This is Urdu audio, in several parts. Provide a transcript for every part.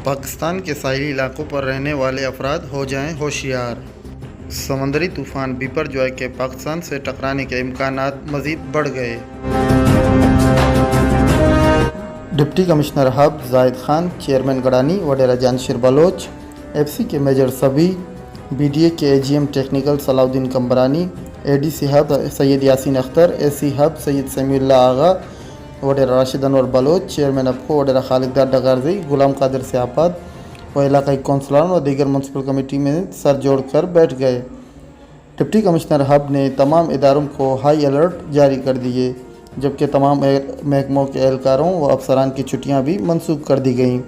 پاکستان کے ساحلی علاقوں پر رہنے والے افراد ہو جائیں ہوشیار۔ سمندری طوفان بیپر جوائے کے پاکستان سے ٹکرانے کے امکانات مزید بڑھ گئے۔ Deputy commissioner Hub Zahid Khan, chairman Gadani وڈیرہ جانشیر بلوچ، ایف سی کے میجر سبھی، بی ڈی اے کے اے جی ایم ٹیکنیکل صلاح الدین کمبرانی، اے ڈی سی ہب سید یاسین اختر، اے سی ہب سید سمیع اللہ آغا وڈیرہ راشد انور بلوچ، چیئرمین ابکو وڈیرہ خالق دار ڈگارزئی غلام قادر سیاپت و علاقائی کونسلران و دیگر میونسپل کمیٹی میں سر جوڑ کر بیٹھ گئے۔ ڈپٹی کمشنر ہب نے تمام اداروں کو ہائی الرٹ جاری کر دیے، جبکہ تمام محکموں کے اہلکاروں و افسران کی چھٹیاں بھی منسوخ کر دی گئیں۔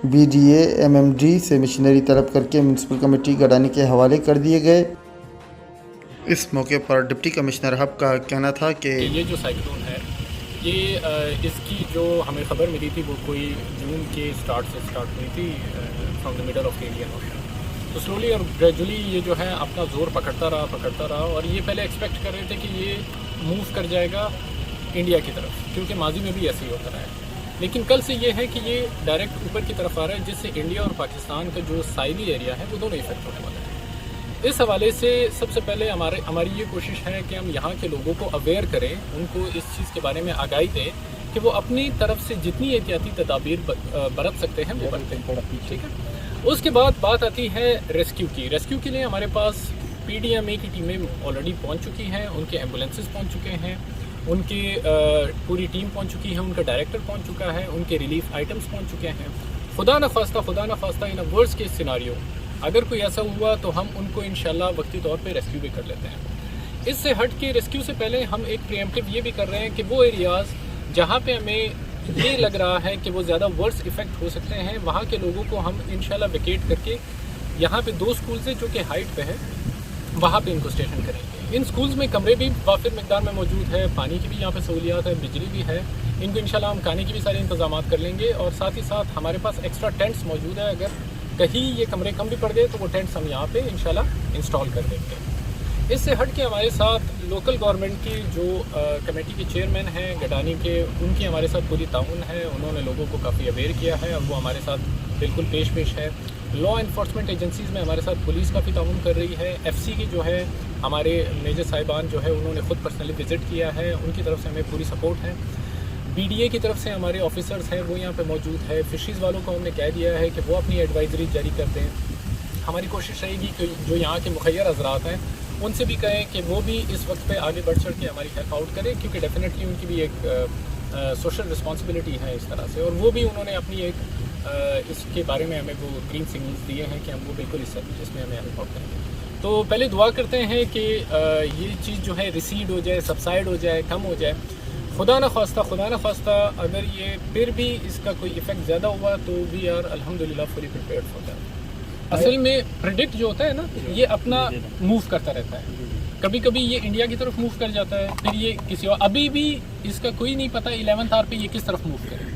B D A M M D سے مشینری طلب کر کے میونسپل کمیٹی گڈانی کے حوالے کر دیے گئے۔ اس موقع پر ڈپٹی کمشنر ہب کا کہنا تھا کہ یہ جو سائیکلون ہے، یہ اس کی جو ہمیں خبر ملی تھی وہ کوئی جون کے اسٹارٹ ہوئی تھی from the middle of the Indian ocean. تو سلولی اور گریجولی یہ جو ہے اپنا زور پکڑتا رہا اور یہ پہلے ایکسپیکٹ کر رہے تھے کہ یہ موو کر جائے گا انڈیا کی طرف، کیونکہ ماضی میں بھی ایسے ہی ہوتا رہا ہے۔ لیکن کل سے یہ ہے کہ یہ ڈائریکٹ اوپر کی طرف آ رہا ہے، جس سے انڈیا اور پاکستان کا جو ساحلی ایریا ہے وہ دونوں افیکٹ ہونے والا ہے۔ اس حوالے سے سب سے پہلے ہماری یہ کوشش ہے کہ ہم یہاں کے لوگوں کو اویئر کریں، ان کو اس چیز کے بارے میں آگاہی دیں کہ وہ اپنی طرف سے جتنی احتیاطی تدابیر برت سکتے ہیں وہ برتیں، ٹھیک ہے۔ اس کے بعد بات آتی ہے ریسکیو کی۔ ریسکیو کے لیے ہمارے پاس پی ڈی ایم اے کی ٹیمیں آلریڈی پہنچ چکی ہیں، ان کے ایمبولینسز پہنچ چکے ہیں، ان کی پوری ٹیم پہنچ چکی ہے، ان کا ڈائریکٹر پہنچ چکا ہے، ان کے ریلیف آئٹمس پہنچ چکے ہیں۔ خدا نخواستہ ان ورسٹ کیس سیناریو اگر کوئی ایسا ہوا تو ہم ان کو انشاءاللہ وقتی طور پہ ریسکیو بھی کر لیتے ہیں۔ اس سے ہٹ کے ریسکیو سے پہلے ہم ایک پریمپٹیو یہ بھی کر رہے ہیں کہ وہ ایریاز جہاں پہ ہمیں یہ لگ رہا ہے کہ وہ زیادہ ورس افیکٹ ہو سکتے ہیں، وہاں کے لوگوں کو ہم انشاءاللہ ویکیٹ کر کے یہاں پہ 2 سکولز ہیں جو کہ ہائٹ پہ ہے، وہاں پہ ان کو اسٹیشن کریں گے۔ ان سکولز میں کمرے بھی وافر مقدار میں موجود ہے، پانی کی بھی یہاں پہ سہولیات ہے، بجلی بھی ہے، ان کو انشاءاللہ ہم کھانے کی بھی سارے انتظامات کر لیں گے، اور ساتھ ہی ساتھ ہمارے پاس ایکسٹرا ٹینٹس موجود ہے، اگر کہیں یہ کمرے کم بھی پڑ گئے تو وہ ٹینٹس ہم یہاں پہ انشاءاللہ انسٹال کر دیں گے۔ اس سے ہٹ کے ہمارے ساتھ لوکل گورنمنٹ کی جو کمیٹی کے چیئرمین ہیں گڈانی کے، ان کی ہمارے ساتھ پوری تعاون ہے، انہوں نے لوگوں کو کافی اویئر کیا ہے اور وہ ہمارے ساتھ بالکل پیش ہے۔ لا انفورسمنٹ ایجنسیز میں ہمارے ساتھ پولیس کافی تعاون کر رہی ہے، ایف سی کی جو ہے ہمارے میجر صاحبان جو ہے انہوں نے خود پرسنلی وزٹ کیا ہے، ان کی طرف سے ہمیں پوری سپورٹ ہے۔ بی ڈی اے کی طرف سے ہمارے آفیسرز ہیں وہ یہاں پہ موجود ہے، فشریز والوں کو ہم نے کہہ دیا ہے کہ وہ اپنی ایڈوائزری جاری کر دیں۔ ہماری کوشش رہے گی کہ جو یہاں کے مخیر حضرات ہیں ان سے بھی کہیں کہ وہ بھی اس وقت پہ آگے بڑھ چڑھ کے ہماری ہیلپ آؤٹ کریں، کیونکہ ڈیفینیٹلی ان کی بھی ایک سوشل رسپانسبلٹی ہے اس طرح سے، اور وہ بھی انہوں نے اپنی ایک اس کے بارے میں ہمیں وہ گرین سگنلز دیے ہیں کہ ہم وہ بالکل اس میں ہمیں ہیلپ آؤٹ کریں گے۔ تو پہلے دعا کرتے ہیں کہ یہ چیز جو ہے ریسیڈ ہو جائے، سبسائڈ ہو جائے، کم ہو جائے۔ خدا نخواستہ اگر یہ پھر بھی اس کا کوئی ایفیکٹ زیادہ ہوا تو وی آر الحمدللہ فلی پریپیئرڈ فار دیٹ۔ اصل میں پریڈکٹ جو ہوتا ہے نا، یہ اپنا موو کرتا رہتا ہے، کبھی کبھی یہ انڈیا کی طرف موو کر جاتا ہے، پھر یہ کسی اور، ابھی بھی اس کا کوئی نہیں پتہ 11 آور پہ یہ کس طرف موو کرے۔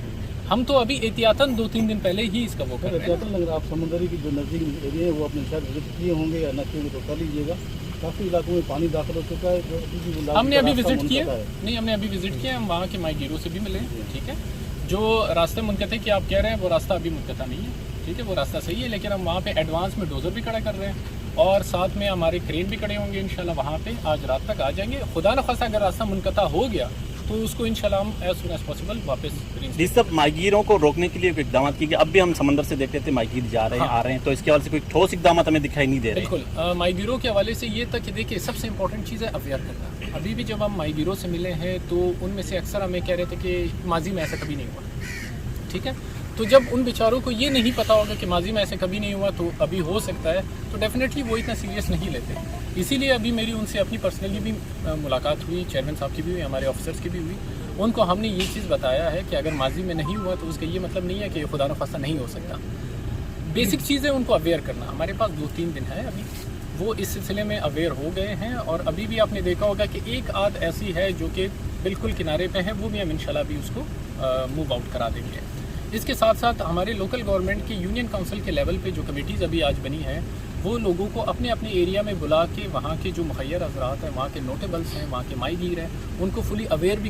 ہم تو ابھی احتیاطاً 2-3 دن پہلے ہی اس کا وہ کر رہے ہیں۔ احتیاطاً لگ رہا ہے آپ سمندری کی جو نزدیک ایریا ہے وہ اپنے شاید وزٹ کیے ہوں گے یا نہ کیے ہوں گے تو کر لیجیے گا۔ کافی علاقوں میں پانی داخل ہو چکا ہے، ہم نے ابھی وزٹ کیا نہیں، ہم نے ابھی وزٹ کیا، ہم وہاں کے مائی گیرو سے بھی ملے، ٹھیک ہے۔ جو راستہ منقطع کہ آپ کہہ رہے ہیں وہ راستہ ابھی منقطع نہیں ہے، ٹھیک ہے، وہ راستہ صحیح ہے، لیکن ہم وہاں پہ ایڈوانس میں ڈوزر بھی کھڑا کر رہے ہیں اور ساتھ میں ہمارے کرین بھی کھڑے ہوں گے، انشاءاللہ وہاں پہ آج رات تک آ جائیں گے۔ خدا نخواستہ اگر راستہ منقطع ہو گیا تو اس کو انشاءاللہ ہم ایز سون ایز پاسبل واپس جس سب ماہیگیروں کو روکنے کے لیے اقدامات کیے گئے، اب بھی ہم سمندر سے دیکھتے تھے ماہیگیر جا رہے ہیں آ رہے ہیں، تو اس کے حوالے سے کوئی ٹھوس اقدامات ہمیں دکھائی نہیں دے رہے۔ بالکل، ماہیگیروں کے حوالے سے یہ تھا کہ دیکھیے سب سے امپورٹنٹ چیز ہے اویئر کرنا۔ ابھی بھی جب ہم ماہیگیروں سے ملے ہیں تو ان میں سے اکثر ہمیں کہہ رہے تھے کہ ماضی میں ایسا کبھی نہیں ہوا، ٹھیک ہے۔ تو جب ان بیچاروں کو یہ نہیں پتا ہوگا کہ ماضی میں ایسے کبھی نہیں ہوا تو ابھی ہو سکتا ہے، تو ڈیفینیٹلی وہ اتنا سیریس نہیں لیتے۔ اسی لیے ابھی میری ان سے اپنی پرسنلی بھی ملاقات ہوئی، چیئرمین صاحب کی بھی ہوئی، ہمارے آفیسرس کی بھی ہوئی، ان کو ہم نے یہ چیز بتایا ہے کہ اگر ماضی میں نہیں ہوا تو اس کا یہ مطلب نہیں ہے کہ خدا نخواستہ نہیں ہو سکتا۔ بیسک چیز ہے ان کو اویئر کرنا۔ ہمارے پاس 2-3 دن ہے ابھی، وہ اس سلسلے میں اویئر ہو گئے ہیں، اور ابھی بھی آپ نے دیکھا ہوگا کہ ایک آدھ ایسی ہے جو کہ بالکل کنارے پہ ہے، وہ بھی ہم انشاءاللہ ابھی اس کو موو آؤٹ کرا دیں گے۔ اس کے ساتھ ساتھ ہمارے لوکل گورنمنٹ کی یونین کونسل کے لیول پہ جو کمیٹیز ابھی آج بنی ہیں، وہ لوگوں کو اپنے اپنے ایریا میں بلا کے وہاں کے جو مخیر حضرات ہیں، وہاں کے نوٹیبلس ہیں، وہاں کے ماہی گیر ہیں، ان کو فلی اویئر بھی